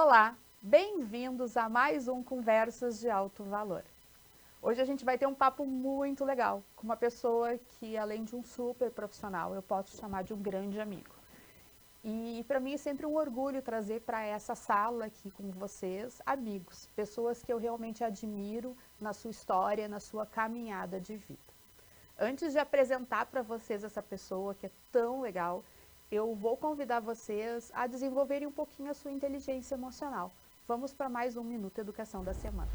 Olá, bem-vindos a mais um Conversas de Alto Valor. Hoje a gente vai ter um papo muito legal com uma pessoa que, além de um super profissional, eu posso chamar de um grande amigo. E para mim é sempre um orgulho trazer para essa sala aqui com vocês amigos, pessoas que eu realmente admiro na sua história, na sua caminhada de vida. Antes de apresentar para vocês essa pessoa que é tão legal, eu vou convidar vocês a desenvolverem um pouquinho a sua inteligência emocional. Vamos para mais um Minuto Educação da Semana.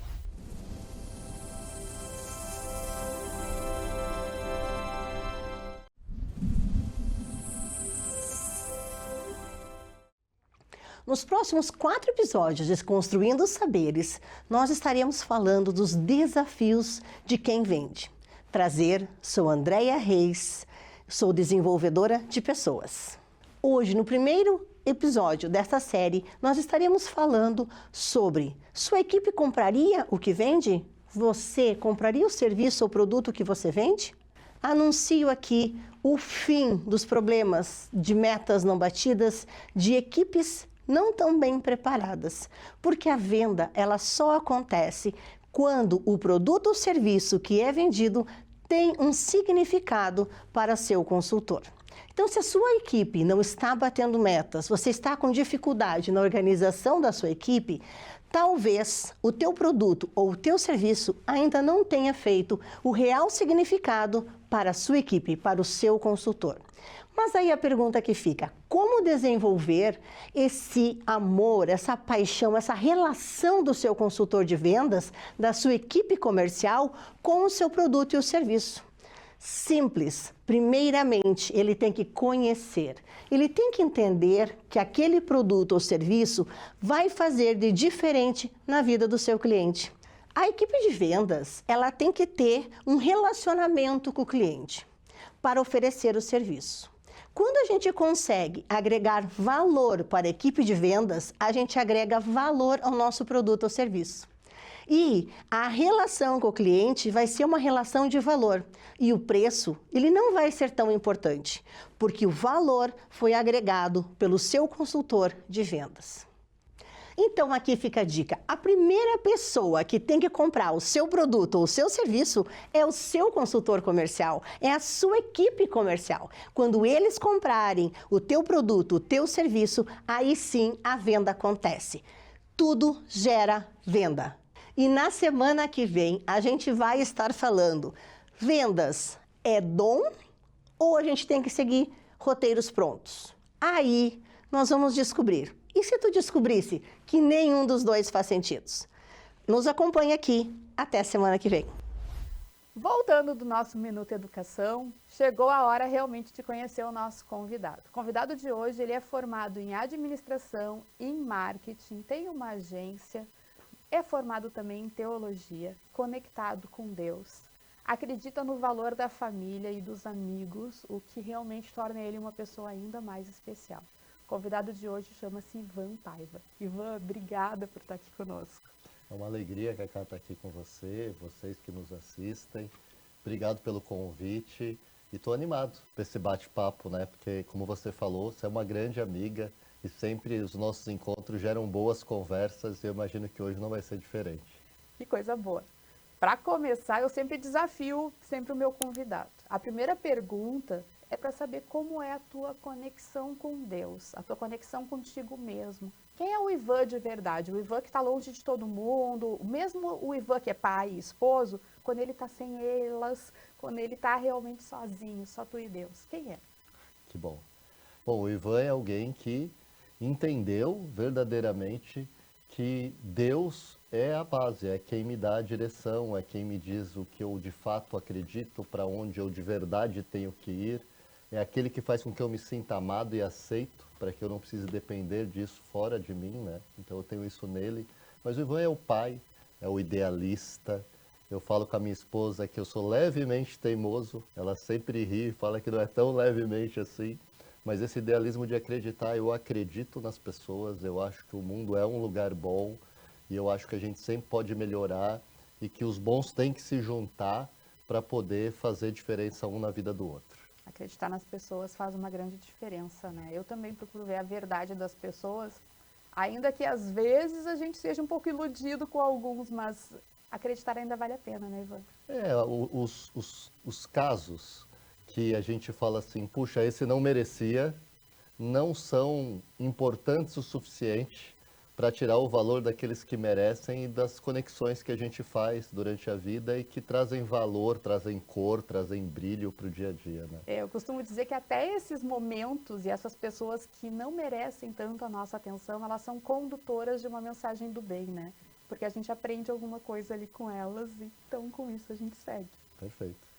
Nos próximos 4 episódios de Construindo os Saberes, nós estaremos falando dos desafios de quem vende. Prazer, sou Andréia Reis, sou desenvolvedora de pessoas. Hoje, no primeiro episódio desta série, nós estaremos falando sobre: sua equipe compraria o que vende? Você compraria o serviço ou produto que você vende? Anuncio aqui o fim dos problemas de metas não batidas, de equipes não tão bem preparadas, porque a venda ela só acontece quando o produto ou serviço que é vendido tem um significado para seu consultor. Então, se a sua equipe não está batendo metas, você está com dificuldade na organização da sua equipe, talvez o teu produto ou o teu serviço ainda não tenha feito o real significado para a sua equipe, para o seu consultor. Mas aí a pergunta que fica: como desenvolver esse amor, essa paixão, essa relação do seu consultor de vendas, da sua equipe comercial com o seu produto e o serviço? Simples. Primeiramente, ele tem que conhecer. Ele tem que entender que aquele produto ou serviço vai fazer de diferente na vida do seu cliente. A equipe de vendas, ela tem que ter um relacionamento com o cliente para oferecer o serviço. Quando a gente consegue agregar valor para a equipe de vendas, a gente agrega valor ao nosso produto ou serviço. E a relação com o cliente vai ser uma relação de valor. E o preço, ele não vai ser tão importante, porque o valor foi agregado pelo seu consultor de vendas. Então, aqui fica a dica: a primeira pessoa que tem que comprar o seu produto ou o seu serviço é o seu consultor comercial, é a sua equipe comercial. Quando eles comprarem o teu produto, o teu serviço, aí sim a venda acontece. Tudo gera venda. E na semana que vem, a gente vai estar falando: vendas é dom ou a gente tem que seguir roteiros prontos? Aí nós vamos descobrir. E se tu descobrisse que nenhum dos dois faz sentido? Nos acompanhe aqui. Até a semana que vem. Voltando do nosso Minuto Educação, chegou a hora realmente de conhecer o nosso convidado. O convidado de hoje, ele é formado em administração, em marketing, tem uma agência, é formado também em teologia, conectado com Deus, acredita no valor da família e dos amigos, o que realmente torna ele uma pessoa ainda mais especial. O convidado de hoje chama-se Ivan Paiva. Ivan, obrigada por estar aqui conosco. É uma alegria, Cacá, estar aqui com você, vocês que nos assistem. Obrigado pelo convite e estou animado para esse bate-papo, né? Porque, como você falou, você é uma grande amiga e sempre os nossos encontros geram boas conversas e eu imagino que hoje não vai ser diferente. Que coisa boa. Para começar, eu sempre desafio o meu convidado. A primeira pergunta é para saber como é a tua conexão com Deus, a tua conexão contigo mesmo. Quem é o Ivan de verdade? O Ivan que está longe de todo mundo, mesmo o Ivan que é pai e esposo, quando ele está sem elas, quando ele está realmente sozinho, só tu e Deus. Quem é? Que bom. Bom, o Ivan é alguém que entendeu verdadeiramente que Deus é a base, é quem me dá a direção, é quem me diz o que eu de fato acredito, para onde eu de verdade tenho que ir. É aquele que faz com que eu me sinta amado e aceito, para que eu não precise depender disso fora de mim, né? Então eu tenho isso nele. Mas o Ivan é o pai, é o idealista. Eu falo com a minha esposa que eu sou levemente teimoso. Ela sempre ri e fala que não é tão levemente assim. Mas esse idealismo de acreditar, eu acredito nas pessoas, eu acho que o mundo é um lugar bom e eu acho que a gente sempre pode melhorar e que os bons têm que se juntar para poder fazer diferença um na vida do outro. Acreditar nas pessoas faz uma grande diferença, né? Eu também procuro ver a verdade das pessoas Ainda que às vezes a gente seja um pouco iludido com alguns, mas acreditar ainda vale a pena, né, Ivan? Os casos que a gente fala assim, puxa, esse não merecia, não são importantes o suficiente para tirar o valor daqueles que merecem e das conexões que a gente faz durante a vida e que trazem valor, trazem cor, trazem brilho para o dia a dia, né? Eu costumo dizer que até esses momentos e essas pessoas que não merecem tanto a nossa atenção, elas são condutoras de uma mensagem do bem, né? Porque a gente aprende alguma coisa ali com elas, então com isso a gente segue. Perfeito.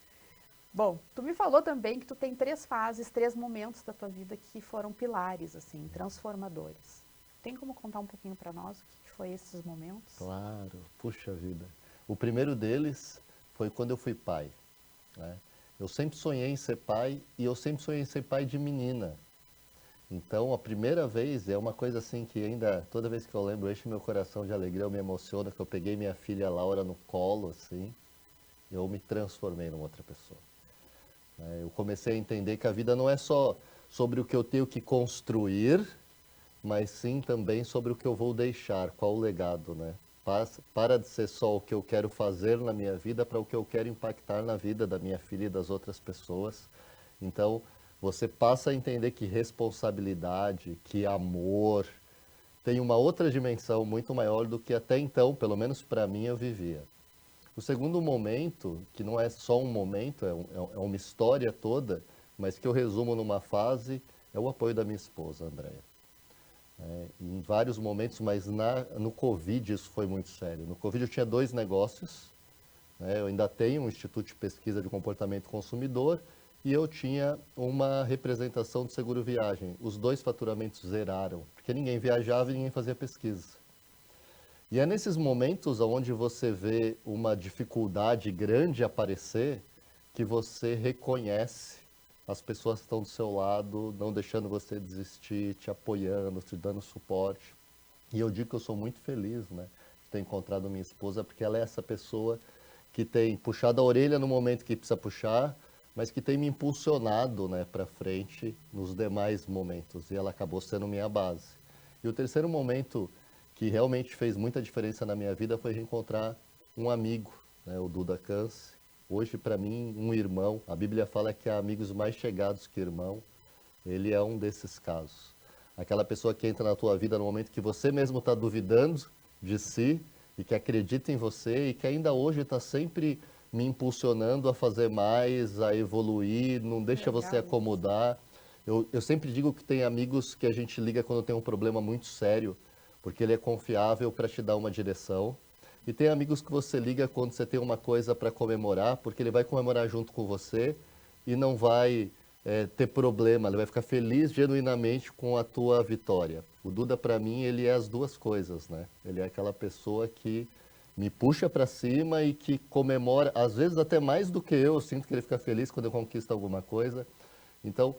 Bom, tu me falou também que tu tem 3 fases, 3 momentos da tua vida que foram pilares, assim, transformadores. Tem como contar um pouquinho para nós o que foi esses momentos? Claro, puxa vida. O primeiro deles foi quando eu fui pai, né? Eu sempre sonhei em ser pai e eu sempre sonhei em ser pai de menina. Então, a primeira vez é uma coisa assim que ainda, toda vez que eu lembro, enche meu coração de alegria, eu me emociono, que eu peguei minha filha Laura no colo, assim, eu me transformei numa outra pessoa. Eu comecei a entender que a vida não é só sobre o que eu tenho que construir, mas sim também sobre o que eu vou deixar, qual o legado, né? Para de ser só o que eu quero fazer na minha vida para o que eu quero impactar na vida da minha filha e das outras pessoas. Então, você passa a entender que responsabilidade, que amor, tem uma outra dimensão muito maior do que até então, pelo menos para mim, eu vivia. O segundo momento, que não é só um momento, é uma história toda, mas que eu resumo numa fase, é o apoio da minha esposa, Andréia. Em vários momentos, mas no Covid isso foi muito sério. No Covid eu tinha 2 negócios, né? Eu ainda tenho um Instituto de Pesquisa de Comportamento Consumidor e eu tinha uma representação de seguro viagem. Os 2 faturamentos zeraram, porque ninguém viajava e ninguém fazia pesquisa. E é nesses momentos onde você vê uma dificuldade grande aparecer que você reconhece as pessoas que estão do seu lado, não deixando você desistir, te apoiando, te dando suporte. E eu digo que eu sou muito feliz, né, de ter encontrado minha esposa, porque ela é essa pessoa que tem puxado a orelha no momento que precisa puxar, mas que tem me impulsionado, né, para frente nos demais momentos. E ela acabou sendo minha base. E o terceiro momento que realmente fez muita diferença na minha vida foi reencontrar um amigo, né, o Duda Cance. Hoje, para mim, um irmão. A Bíblia fala que há amigos mais chegados que irmão. Ele é um desses casos. Aquela pessoa que entra na tua vida no momento que você mesmo está duvidando de si e que acredita em você e que ainda hoje está sempre me impulsionando a fazer mais, a evoluir, não deixa você Legal isso. acomodar. Eu sempre digo que tem amigos que a gente liga quando tem um problema muito sério, porque ele é confiável para te dar uma direção. E tem amigos que você liga quando você tem uma coisa para comemorar, porque ele vai comemorar junto com você e não vai ter problema, ele vai ficar feliz genuinamente com a tua vitória. O Duda, para mim, ele é as duas coisas, né? Ele é aquela pessoa que me puxa para cima e que comemora, às vezes até mais do que eu sinto que ele fica feliz quando eu conquisto alguma coisa. Então,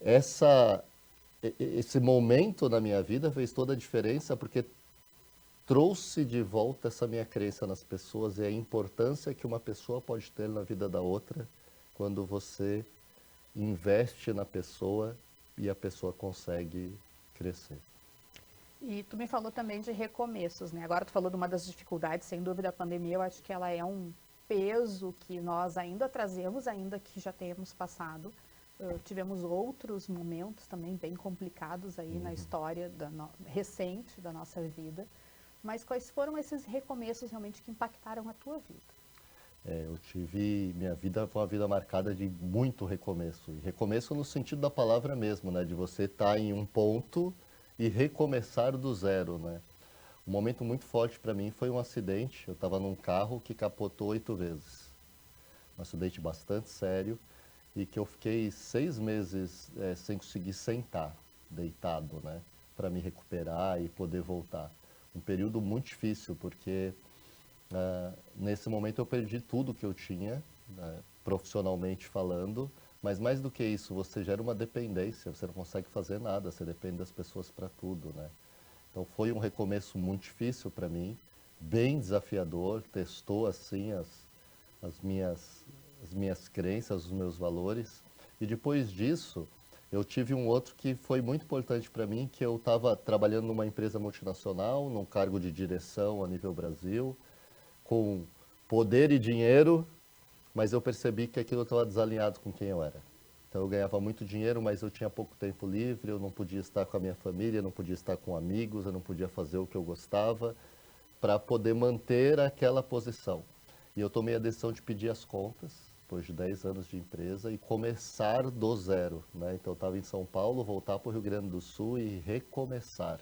esse momento na minha vida fez toda a diferença, porque trouxe de volta essa minha crença nas pessoas e a importância que uma pessoa pode ter na vida da outra quando você investe na pessoa e a pessoa consegue crescer. E tu me falou também de recomeços, né? Agora tu falou de uma das dificuldades, sem dúvida, a pandemia, eu acho que ela é um peso que nós ainda trazemos, ainda que já tenhamos passado. Tivemos outros momentos também bem complicados aí na história recente da nossa vida. Mas quais foram esses recomeços realmente que impactaram a tua vida? Minha vida foi uma vida marcada de muito recomeço. E recomeço no sentido da palavra mesmo, né? De você estar em um ponto e recomeçar do zero, né? Um momento muito forte para mim foi um acidente. Eu estava num carro que capotou 8 vezes. Um acidente bastante sério e que eu fiquei 6 meses sem conseguir sentar, deitado, né? Para me recuperar e poder voltar. Um período muito difícil, porque nesse momento eu perdi tudo que eu tinha, né, profissionalmente falando, mas mais do que isso, você gera uma dependência, você não consegue fazer nada, você depende das pessoas para tudo, né? Então foi um recomeço muito difícil para mim, bem desafiador, testou assim as minhas crenças, os meus valores, e depois disso Eu tive um outro que foi muito importante para mim, que eu estava trabalhando numa empresa multinacional, num cargo de direção a nível Brasil, com poder e dinheiro, mas eu percebi que aquilo estava desalinhado com quem eu era. Então eu ganhava muito dinheiro, mas eu tinha pouco tempo livre, eu não podia estar com a minha família, eu não podia estar com amigos, eu não podia fazer o que eu gostava para poder manter aquela posição. E eu tomei a decisão de pedir as contas, depois de 10 anos de empresa, e começar do zero, né? Então eu estava em São Paulo, voltar para o Rio Grande do Sul e recomeçar.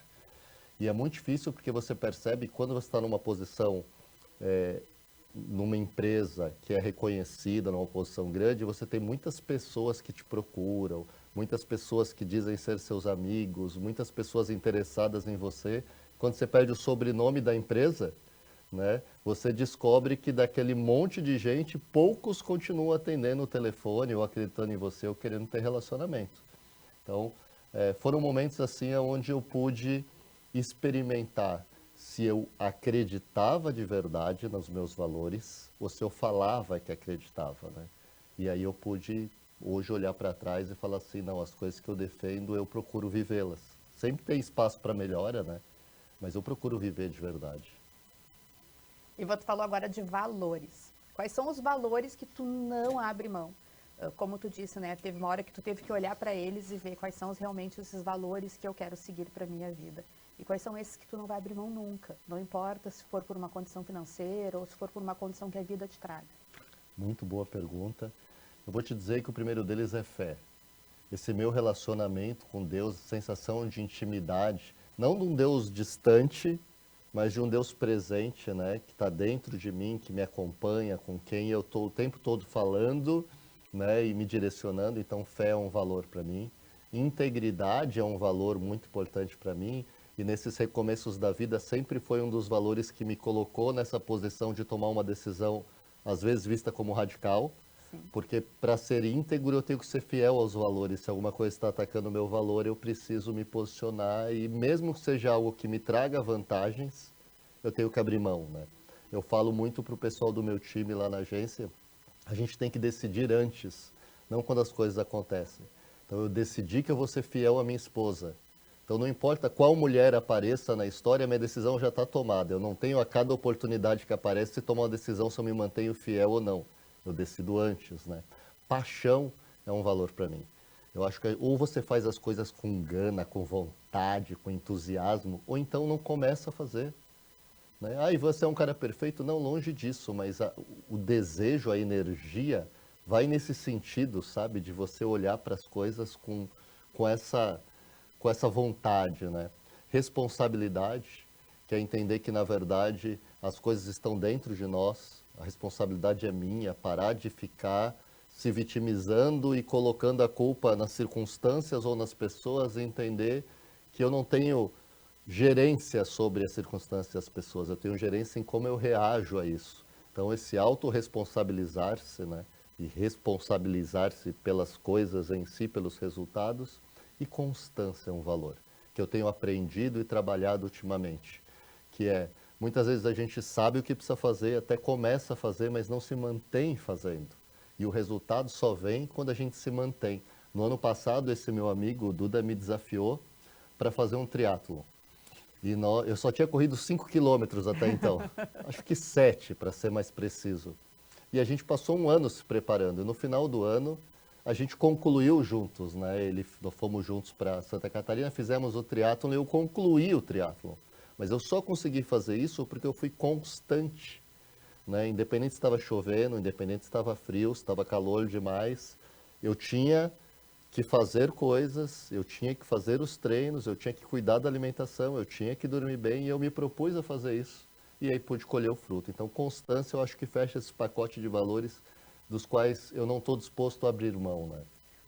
E é muito difícil porque você percebe que quando você está numa posição numa empresa que é reconhecida, numa posição grande, você tem muitas pessoas que te procuram, muitas pessoas que dizem ser seus amigos, muitas pessoas interessadas em você. Quando você perde o sobrenome da empresa, né, você descobre que daquele monte de gente, poucos continuam atendendo o telefone ou acreditando em você ou querendo ter relacionamento. Então, foram momentos assim onde eu pude experimentar se eu acreditava de verdade nos meus valores ou se eu falava que acreditava, né? E aí eu pude hoje olhar para trás e falar assim, não, as coisas que eu defendo eu procuro vivê-las. Sempre tem espaço para melhora, né? Mas eu procuro viver de verdade. E você falou agora de valores. Quais são os valores que tu não abre mão? Como tu disse, né? Teve uma hora que tu teve que olhar para eles e ver quais são realmente esses valores que eu quero seguir para minha vida. E quais são esses que tu não vai abrir mão nunca. Não importa se for por uma condição financeira ou se for por uma condição que a vida te traga. Muito boa pergunta. Eu vou te dizer que o primeiro deles é fé. Esse meu relacionamento com Deus, sensação de intimidade, não de um Deus distante, mas de um Deus presente, né, que está dentro de mim, que me acompanha, com quem eu estou o tempo todo falando, né, e me direcionando. Então, fé é um valor para mim. Integridade é um valor muito importante para mim. E nesses recomeços da vida sempre foi um dos valores que me colocou nessa posição de tomar uma decisão, às vezes vista como radical, Sim. porque para ser íntegro eu tenho que ser fiel aos valores. Se alguma coisa está atacando o meu valor, eu preciso me posicionar e mesmo que seja algo que me traga vantagens, eu tenho que abrir mão, né? Eu falo muito para o pessoal do meu time lá na agência, a gente tem que decidir antes, não quando as coisas acontecem. Então eu decidi que eu vou ser fiel à minha esposa. Então não importa qual mulher apareça na história, minha decisão já está tomada. Eu não tenho a cada oportunidade que aparece tomar uma decisão se eu me mantenho fiel ou não. Eu decido antes, né? Paixão é um valor para mim. Eu acho que ou você faz as coisas com gana, com vontade, com entusiasmo, ou então não começa a fazer. Né? Ah, e você é um cara perfeito? Não, longe disso, mas o desejo, a energia vai nesse sentido, sabe? De você olhar para as coisas com essa com essa vontade, né? Responsabilidade, que é entender que, na verdade, as coisas estão dentro de nós, a responsabilidade é minha, parar de ficar se vitimizando e colocando a culpa nas circunstâncias ou nas pessoas e entender que eu não tenho gerência sobre as circunstâncias e as pessoas, eu tenho gerência em como eu reajo a isso. Então, esse autorresponsabilizar-se, né? E responsabilizar-se pelas coisas em si, pelos resultados, e constância é um valor que eu tenho aprendido e trabalhado ultimamente, que é, muitas vezes a gente sabe o que precisa fazer, até começa a fazer, mas não se mantém fazendo. E o resultado só vem quando a gente se mantém. No ano passado, esse meu amigo, o Duda, me desafiou para fazer um triatlon. E eu só tinha corrido 5 quilômetros até então, acho que 7, para ser mais preciso. E a gente passou um ano se preparando. E no final do ano, a gente concluiu juntos, né? Nós fomos juntos para Santa Catarina, fizemos o triatlon e eu concluí o triatlon. Mas eu só consegui fazer isso porque eu fui constante, né? Independente se estava chovendo, independente se estava frio, se estava calor demais, eu tinha que fazer coisas, eu tinha que fazer os treinos, eu tinha que cuidar da alimentação, eu tinha que dormir bem e eu me propus a fazer isso. E aí pude colher o fruto. Então, constância eu acho que fecha esse pacote de valores dos quais eu não estou disposto a abrir mão, né?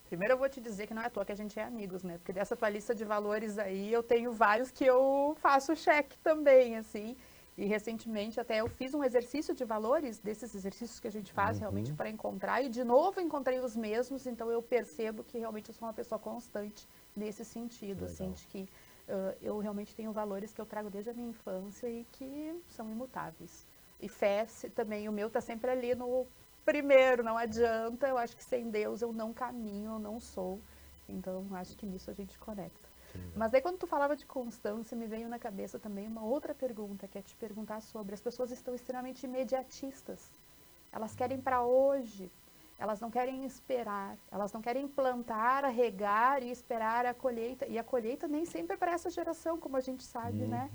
Primeiro eu vou te dizer que não é à toa que a gente é amigos, né? Porque dessa tua lista de valores aí, eu tenho vários que eu faço cheque também, assim. E recentemente até eu fiz um exercício de valores, desses exercícios que a gente faz realmente para encontrar, e de novo encontrei os mesmos, então eu percebo que realmente eu sou uma pessoa constante nesse sentido, assim, de que eu realmente tenho valores que eu trago desde a minha infância e que são imutáveis. E fé também, o meu tá sempre ali no primeiro, não adianta, eu acho que sem Deus eu não caminho, eu não sou. Então, acho que nisso a gente conecta. Mas daí, quando tu falava de constância, me veio na cabeça também uma outra pergunta, que é te perguntar sobre... As pessoas estão extremamente imediatistas. Elas querem para hoje. Elas não querem esperar. Elas não querem plantar, regar e esperar a colheita. E a colheita nem sempre é para essa geração, como a gente sabe, né?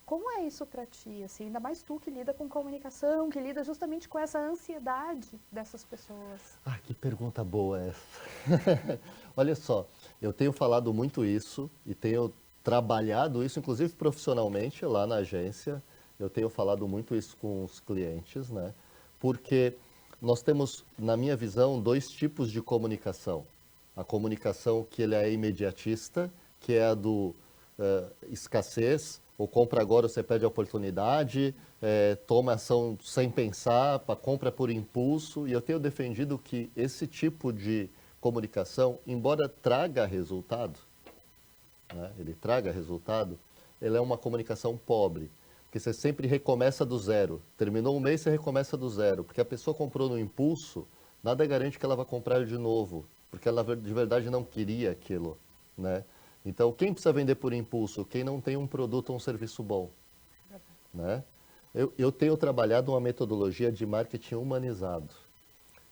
Como é isso para ti? Assim, ainda mais tu que lida com comunicação, que lida justamente com essa ansiedade dessas pessoas. Ah, que pergunta boa essa. Olha só, eu tenho falado muito isso e tenho trabalhado isso, inclusive profissionalmente, lá na agência. Eu tenho falado muito isso com os clientes, né? Porque nós temos, na minha visão, 2 tipos de comunicação. A comunicação que ele é imediatista, que é a do escassez, ou compra agora, você perde a oportunidade, toma ação sem pensar, compra por impulso. E eu tenho defendido que esse tipo de comunicação, embora traga resultado, né, ele traga resultado, ele é uma comunicação pobre. Porque você sempre recomeça do zero. Terminou um mês, você recomeça do zero. Porque a pessoa comprou no impulso, nada garante que ela vai comprar de novo. Porque ela de verdade não queria aquilo, né? Então, quem precisa vender por impulso? Quem não tem um produto ou um serviço bom, né? Eu tenho trabalhado uma metodologia de marketing humanizado.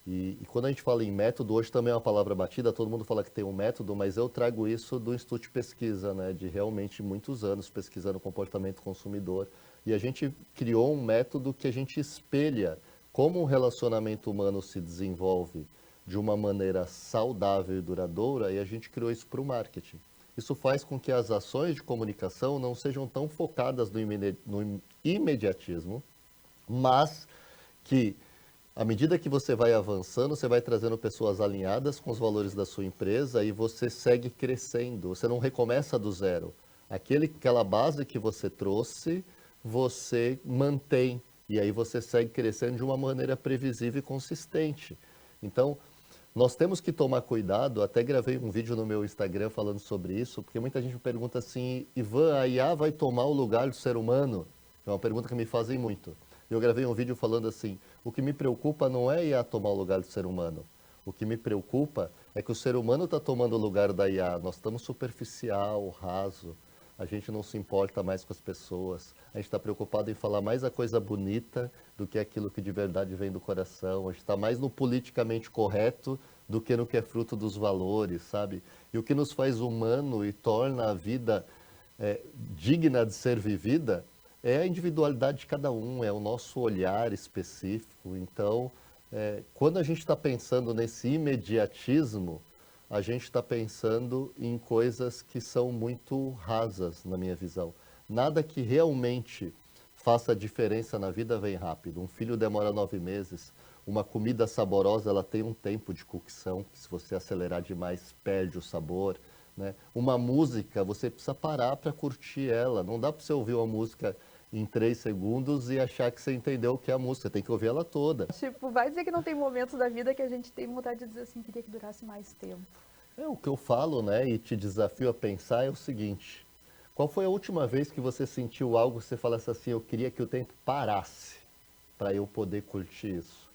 E quando a gente fala em método, hoje também é uma palavra batida, todo mundo fala que tem um método, mas eu trago isso do Instituto de Pesquisa, né? De realmente muitos anos pesquisando o comportamento consumidor. E a gente criou um método que a gente espelha como o relacionamento humano se desenvolve de uma maneira saudável e duradoura, e a gente criou isso para o marketing. Isso faz com que as ações de comunicação não sejam tão focadas no imediatismo, mas que, à medida que você vai avançando, você vai trazendo pessoas alinhadas com os valores da sua empresa e você segue crescendo. Você não recomeça do zero. Aquela base que você trouxe, você mantém. E aí você segue crescendo de uma maneira previsível e consistente. Então, nós temos que tomar cuidado, até gravei um vídeo no meu Instagram falando sobre isso, porque muita gente me pergunta assim, Ivan, a IA vai tomar o lugar do ser humano? É uma pergunta que me fazem muito. Eu gravei um vídeo falando assim, o que me preocupa não é a IA tomar o lugar do ser humano. O que me preocupa é que o ser humano está tomando o lugar da IA. Nós estamos superficial, raso. A gente não se importa mais com as pessoas. A gente está preocupado em falar mais a coisa bonita do que aquilo que de verdade vem do coração. A gente está mais no politicamente correto do que no que é fruto dos valores, sabe? E o que nos faz humano e torna a vida digna de ser vivida é a individualidade de cada um, é o nosso olhar específico. Então, quando a gente está pensando nesse imediatismo, a gente está pensando em coisas que são muito rasas, na minha visão. Nada que realmente faça diferença na vida vem rápido. Um filho demora 9 meses, uma comida saborosa ela tem um tempo de cocção, que se você acelerar demais perde o sabor, né? Uma música, você precisa parar para curtir ela. Não dá para você ouvir uma música em 3 segundos e achar que você entendeu o que é a música. Tem que ouvir ela toda. Tipo, vai dizer que não tem momentos da vida que a gente tem vontade de dizer assim, queria que durasse mais tempo. O que eu falo, né, e te desafio a pensar é o seguinte. Qual foi a última vez que você sentiu algo que você falasse assim, eu queria que o tempo parasse para eu poder curtir isso?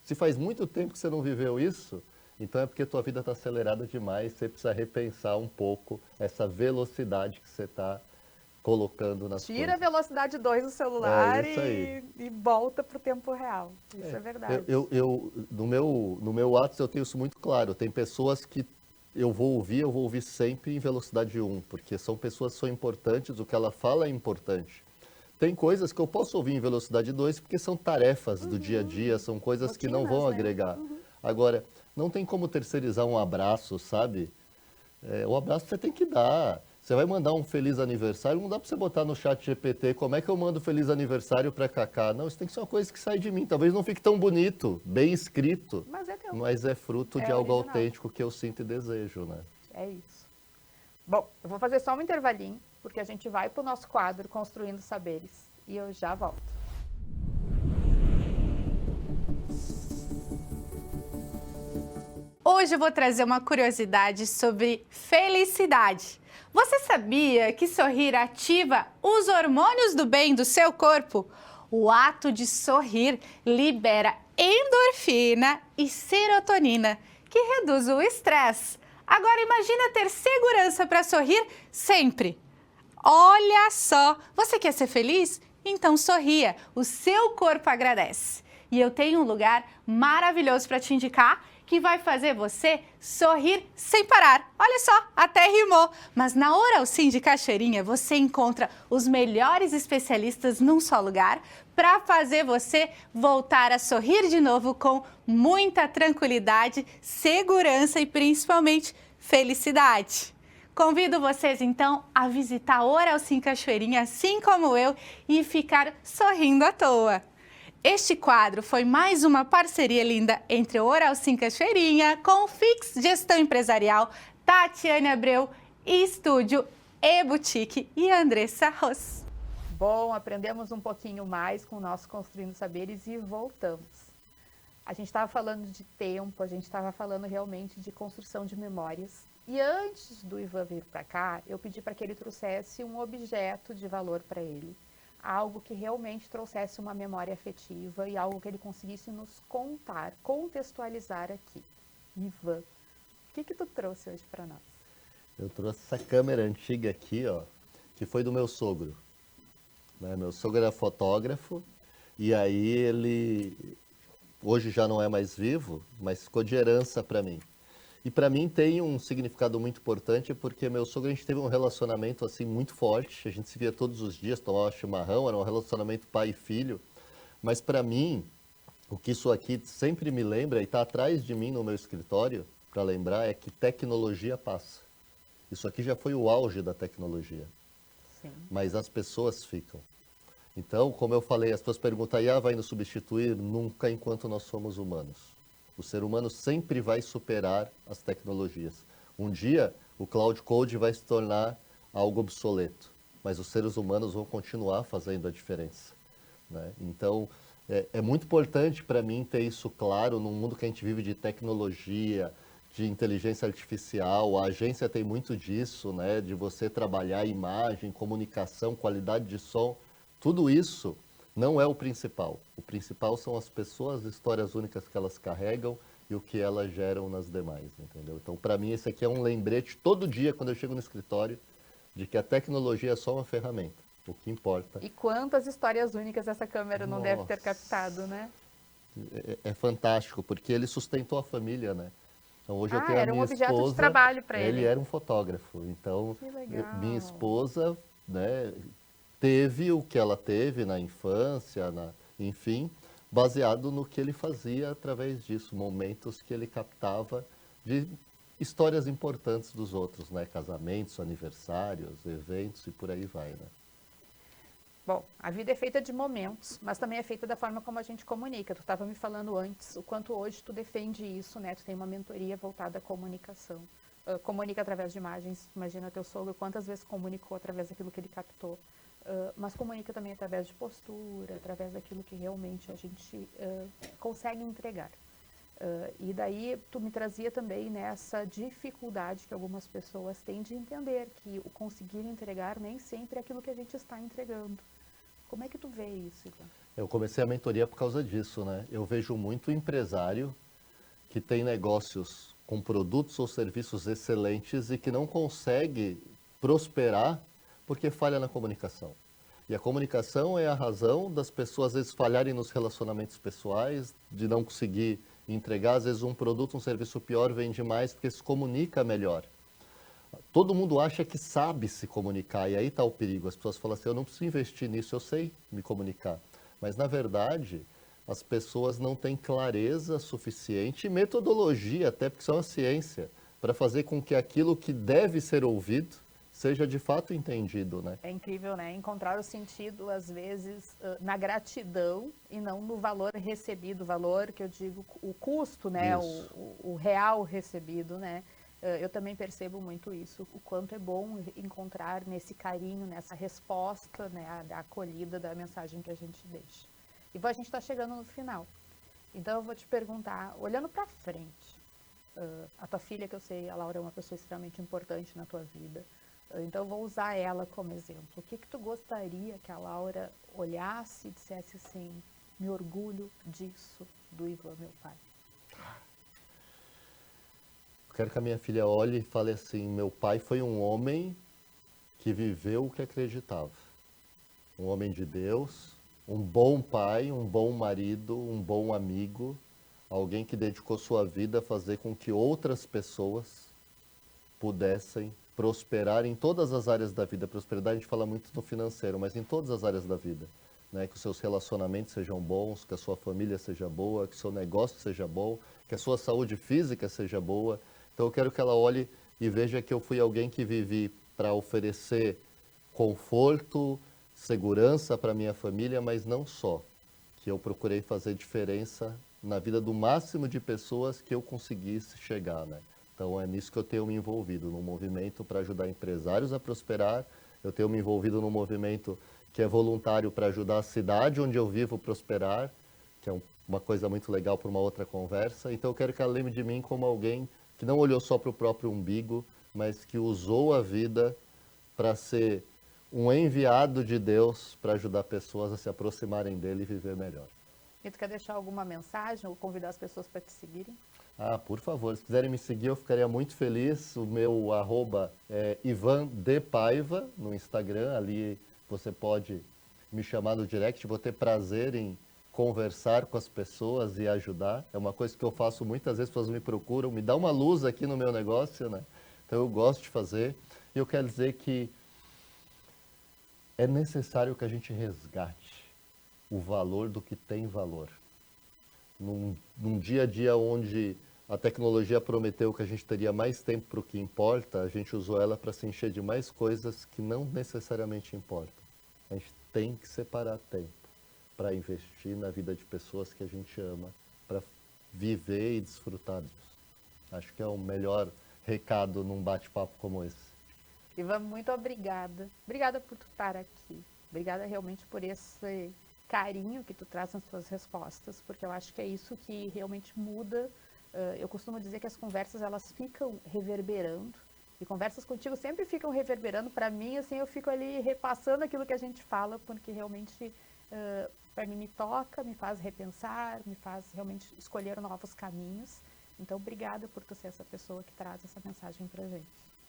Se faz muito tempo que você não viveu isso, então é porque a tua vida está acelerada demais, você precisa repensar um pouco essa velocidade que você está colocando nas coisas. Tira a velocidade 2 do celular isso aí. e volta para o tempo real. Isso é verdade. No meu WhatsApp eu tenho isso muito claro. Tem pessoas que eu vou ouvir sempre em velocidade 1, porque são pessoas que são importantes, o que ela fala é importante. Tem coisas que eu posso ouvir em velocidade 2 porque são tarefas do dia a dia, são coisas que não vão agregar. Agora, não tem como terceirizar um abraço, sabe? O abraço você tem que dar. Você vai mandar um feliz aniversário, não dá para você botar no chat GPT, como é que eu mando feliz aniversário para Cacá? Não, isso tem que ser uma coisa que sai de mim. Talvez não fique tão bonito, bem escrito, mas é fruto de algo autêntico que eu sinto e desejo, né? É isso. Bom, eu vou fazer só um intervalinho, porque a gente vai para o nosso quadro Construindo Saberes. E eu já volto. Hoje eu vou trazer uma curiosidade sobre felicidade. Você sabia que sorrir ativa os hormônios do bem do seu corpo? O ato de sorrir libera endorfina e serotonina, que reduz o estresse, Agora imagina ter segurança para sorrir sempre. Olha só, você quer ser feliz? Então sorria, o seu corpo agradece. E eu tenho um lugar maravilhoso para te indicar que vai fazer você sorrir sem parar. Olha só, até rimou. Mas na Oral Sim de Cachoeirinha você encontra os melhores especialistas num só lugar para fazer você voltar a sorrir de novo com muita tranquilidade, segurança e principalmente felicidade. Convido vocês, então, a visitar a Oral Sim Cachoeirinha, assim como eu, e ficar sorrindo à toa. Este quadro foi mais uma parceria linda entre a Oral Sim Cachoeirinha com o Fix Gestão Empresarial, Tatiane Abreu, Estúdio e Boutique e Andressa Ros. Bom, aprendemos um pouquinho mais com o nosso Construindo Saberes e voltamos. A gente estava falando de tempo, a gente estava falando realmente de construção de memórias. E antes do Ivan vir para cá, eu pedi para que ele trouxesse um objeto de valor para ele. Algo que realmente trouxesse uma memória afetiva e algo que ele conseguisse nos contar, contextualizar aqui. Ivan, o que tu trouxe hoje para nós? Eu trouxe essa câmera antiga aqui, ó, que foi do meu sogro. Né? Meu sogro era fotógrafo e aí ele, hoje já não é mais vivo, mas ficou de herança para mim. E para mim tem um significado muito importante porque meu sogro, a gente teve um relacionamento assim muito forte, a gente se via todos os dias, tomava chimarrão, era um relacionamento pai e filho. Mas para mim, o que isso aqui sempre me lembra, e está atrás de mim no meu escritório, para lembrar, é que tecnologia passa. Isso aqui já foi o auge da tecnologia. Sim. Mas as pessoas ficam. Então, como eu falei, as pessoas perguntam, IA vai nos substituir? Nunca enquanto nós somos humanos. O ser humano sempre vai superar as tecnologias. Um dia, o cloud code vai se tornar algo obsoleto, mas os seres humanos vão continuar fazendo a diferença. Né? Então, é muito importante para mim ter isso claro num mundo que a gente vive de tecnologia, de inteligência artificial. A agência tem muito disso, né? De você trabalhar imagem, comunicação, qualidade de som. Tudo isso não é o principal. O principal são as pessoas, as histórias únicas que elas carregam e o que elas geram nas demais, entendeu? Então, para mim, esse aqui é um lembrete todo dia, quando eu chego no escritório, de que a tecnologia é só uma ferramenta. O que importa... E quantas histórias únicas essa câmera não deve ter captado, né? É fantástico, porque ele sustentou a família, né? Então, hoje eu tenho a era um minha objeto de esposa, trabalho para ele. Ele era um fotógrafo, então Que legal. minha esposa, né, teve o que ela teve na infância, enfim, baseado no que ele fazia através disso, momentos que ele captava de histórias importantes dos outros, né? Casamentos, aniversários, eventos e por aí vai, né? Bom, a vida é feita de momentos, mas também é feita da forma como a gente comunica. Tu estava me falando antes o quanto hoje tu defende isso, né? Tu tem uma mentoria voltada à comunicação. Comunica através de imagens. Imagina teu sogro quantas vezes comunicou através daquilo que ele captou. Mas comunica também através de postura, através daquilo que realmente a gente consegue entregar. E daí tu me trazia também nessa dificuldade que algumas pessoas têm de entender que o conseguir entregar nem sempre é aquilo que a gente está entregando. Como é que tu vê isso, Ivan? Eu comecei a mentoria por causa disso, né? Eu vejo muito empresário que tem negócios com produtos ou serviços excelentes e que não consegue prosperar porque falha na comunicação. E a comunicação é a razão das pessoas, às vezes, falharem nos relacionamentos pessoais, de não conseguir entregar. Às vezes, um produto, um serviço pior vende mais porque se comunica melhor. Todo mundo acha que sabe se comunicar, e aí está o perigo. As pessoas falam assim, eu não preciso investir nisso, eu sei me comunicar. Mas, na verdade, as pessoas não têm clareza suficiente e metodologia, até porque são a ciência, para fazer com que aquilo que deve ser ouvido seja de fato entendido, né? É incrível, né? Encontrar o sentido, às vezes, na gratidão e não no valor recebido, o valor que eu digo, o custo, né? O real recebido, né? Eu também percebo muito isso, o quanto é bom encontrar nesse carinho, nessa resposta, né? Da acolhida da mensagem que a gente deixa. E a gente está chegando no final. Então eu vou te perguntar, olhando para frente, a tua filha, que eu sei, a Laura é uma pessoa extremamente importante na tua vida. Então eu vou usar ela como exemplo. O que tu gostaria que a Laura olhasse e dissesse assim, me orgulho disso do Ivan, meu pai? quero que a minha filha olhe e fale assim, meu pai foi um homem que viveu o que acreditava. Um homem de Deus, um bom pai, um bom marido, um bom amigo, alguém que dedicou sua vida a fazer com que outras pessoas pudessem prosperar em todas as áreas da vida. Prosperidade a gente fala muito no financeiro, mas em todas as áreas da vida. Né? Que os seus relacionamentos sejam bons, que a sua família seja boa, que o seu negócio seja bom, que a sua saúde física seja boa. Então eu quero que ela olhe e veja que eu fui alguém que vivi para oferecer conforto, segurança para minha família, mas não só. Que eu procurei fazer diferença na vida do máximo de pessoas que eu conseguisse chegar, né? Então é nisso que eu tenho me envolvido, num movimento para ajudar empresários a prosperar. Eu tenho me envolvido num movimento que é voluntário para ajudar a cidade onde eu vivo a prosperar, que é uma coisa muito legal para uma outra conversa. Então eu quero que ela lembre de mim como alguém que não olhou só para o próprio umbigo, mas que usou a vida para ser um enviado de Deus para ajudar pessoas a se aproximarem dele e viver melhor. E tu quer deixar alguma mensagem ou convidar as pessoas para te seguirem? Ah, por favor, se quiserem me seguir, eu ficaria muito feliz. O meu arroba é Ivan de Paiva no Instagram. Ali você pode me chamar no direct. Vou ter prazer em conversar com as pessoas e ajudar. É uma coisa que eu faço muitas vezes, as pessoas me procuram, me dá uma luz aqui no meu negócio, né? Então eu gosto de fazer. E eu quero dizer que é necessário que a gente resgate o valor do que tem valor. Num dia a dia onde a tecnologia prometeu que a gente teria mais tempo para o que importa, a gente usou ela para se encher de mais coisas que não necessariamente importam. A gente tem que separar tempo para investir na vida de pessoas que a gente ama, para viver e desfrutar disso. Acho que é o melhor recado num bate-papo como esse. Ivan, muito obrigada. Obrigada por tu estar aqui. Obrigada realmente por esse carinho que tu traz nas tuas respostas, porque eu acho que é isso que realmente muda. Eu costumo dizer que as conversas, elas ficam reverberando, e conversas contigo sempre ficam reverberando. Para mim, assim, eu fico ali repassando aquilo que a gente fala, porque realmente, para mim, me toca, me faz repensar, me faz realmente escolher novos caminhos. Então, obrigada por tu ser essa pessoa que traz essa mensagem pra gente.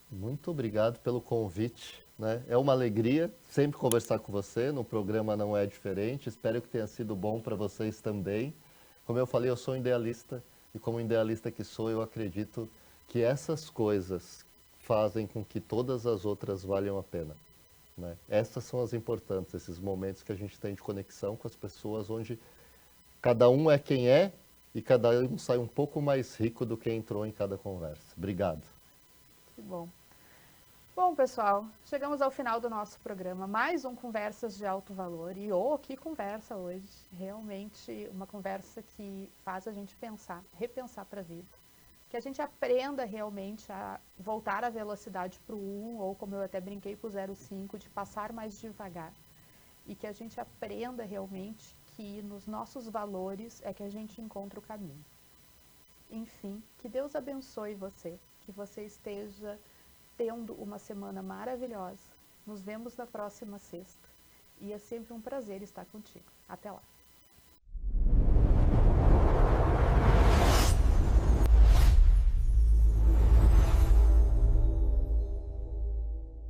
Muito obrigado pelo convite, né? É uma alegria sempre conversar com você, no programa não é diferente, espero que tenha sido bom para vocês também. Como eu falei, eu sou idealista, e como idealista que sou, eu acredito que essas coisas fazem com que todas as outras valham a pena, né? Essas são as importantes, esses momentos que a gente tem de conexão com as pessoas, onde cada um é quem é, e cada um sai um pouco mais rico do que entrou em cada conversa. Obrigado. Que bom. Bom, pessoal, chegamos ao final do nosso programa. Mais um Conversas de Alto Valor. E que conversa hoje. Realmente uma conversa que faz a gente pensar, repensar para a vida. Que a gente aprenda realmente a voltar a velocidade para o 1, ou como eu até brinquei com o 0,5, de passar mais devagar. E que a gente aprenda realmente que nos nossos valores é que a gente encontra o caminho. Enfim, que Deus abençoe você, que você esteja tendo uma semana maravilhosa. Nos vemos na próxima sexta. E é sempre um prazer estar contigo. Até lá!